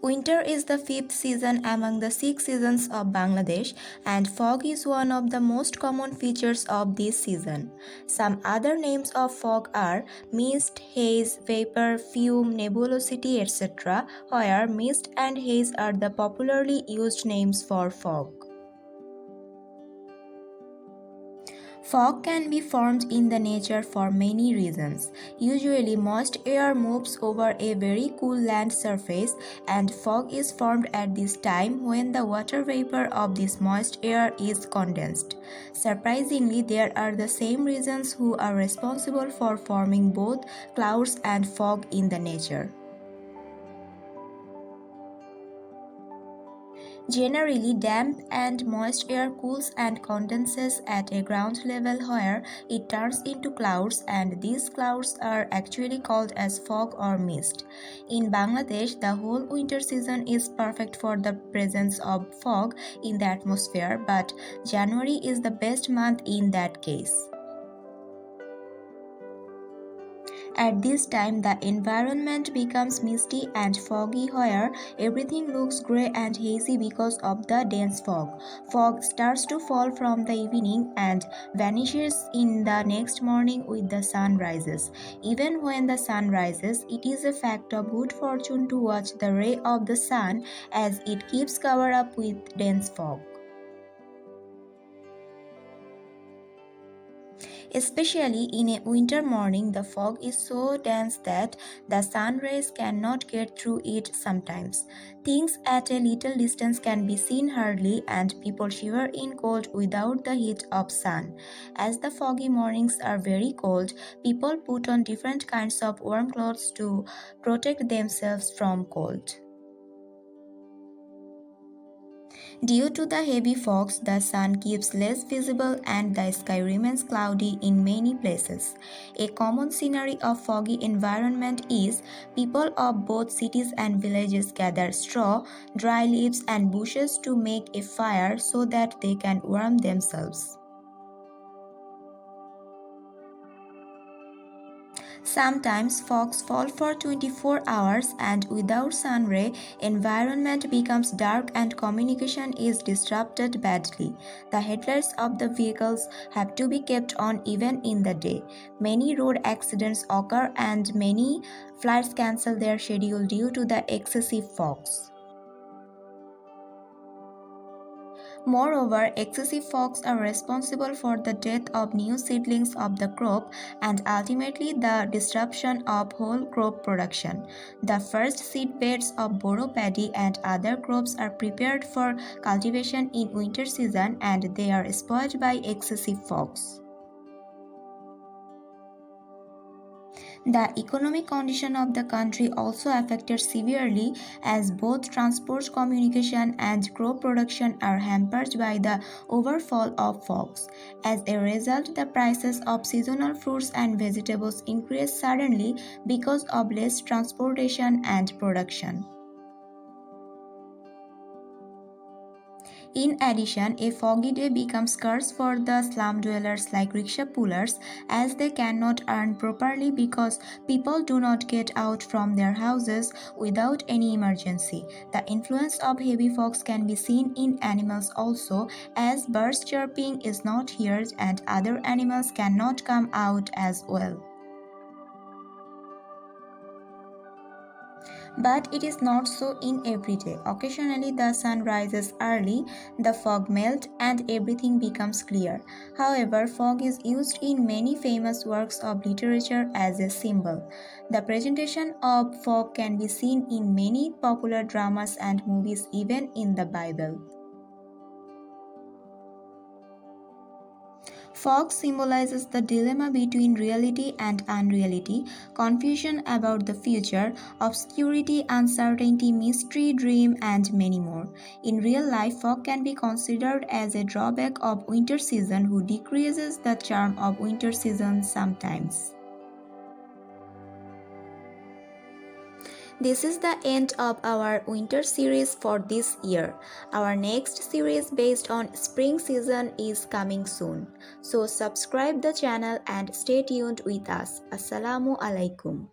Winter is the fifth season among the six seasons of Bangladesh, and fog is one of the most common features of this season. Some other names of fog are mist, haze, vapor, fume, nebulosity, etc., where mist and haze are the popularly used names for fog. Fog can be formed in the nature for many reasons. Usually moist air moves over a very cool land surface and fog is formed at this time when the water vapor of this moist air is condensed. Surprisingly, there are the same reasons who are responsible for forming both clouds and fog in the nature. Generally, damp and moist air cools and condenses at a ground level where it turns into clouds, and these clouds are actually called as fog or mist. In Bangladesh, the whole winter season is perfect for the presence of fog in the atmosphere, but January is the best month in that case. At this time, the environment becomes misty and foggy where everything looks grey and hazy because of the dense fog. Fog starts to fall from the evening and vanishes in the next morning with the sun rises. Even when the sun rises, it is a fact of good fortune to watch the ray of the sun as it keeps covered up with dense fog. Especially in a winter morning, the fog is so dense that the sun rays cannot get through it sometimes. Things at a little distance can be seen hardly and people shiver in cold without the heat of sun. As the foggy mornings are very cold, people put on different kinds of warm clothes to protect themselves from cold. Due to the heavy fogs, the sun keeps less visible and the sky remains cloudy in many places. A common scenery of foggy environment is people of both cities and villages gather straw, dry leaves and bushes to make a fire so that they can warm themselves. Sometimes fogs fall for 24 hours and without sun ray, environment becomes dark and communication is disrupted badly. The headlights of the vehicles have to be kept on even in the day. Many road accidents occur and many flights cancel their schedule due to the excessive fogs. Moreover, excessive fogs are responsible for the death of new seedlings of the crop and ultimately the disruption of whole crop production. The first seed beds of boro paddy and other crops are prepared for cultivation in winter season and they are spoiled by excessive fogs. The economic condition of the country also affected severely as both transport, communication and crop production are hampered by the overfall of fogs. As a result, the prices of seasonal fruits and vegetables increased suddenly because of less transportation and production. In addition, a foggy day becomes scarce for the slum dwellers like rickshaw pullers as they cannot earn properly because people do not get out from their houses without any emergency. The influence of heavy fogs can be seen in animals also as birds chirping is not heard and other animals cannot come out as well. But it is not so in every day. Occasionally the sun rises early, the fog melts and everything becomes clear. However, fog is used in many famous works of literature as a symbol. The presentation of fog can be seen in many popular dramas and movies, even in the Bible. Fog symbolizes the dilemma between reality and unreality, confusion about the future, obscurity, uncertainty, mystery, dream, and many more. In real life, fog can be considered as a drawback of winter season who decreases the charm of winter season sometimes. This is the end of our winter series for this year. Our next series based on spring season is coming soon. So subscribe the channel and stay tuned with us. Assalamu alaikum.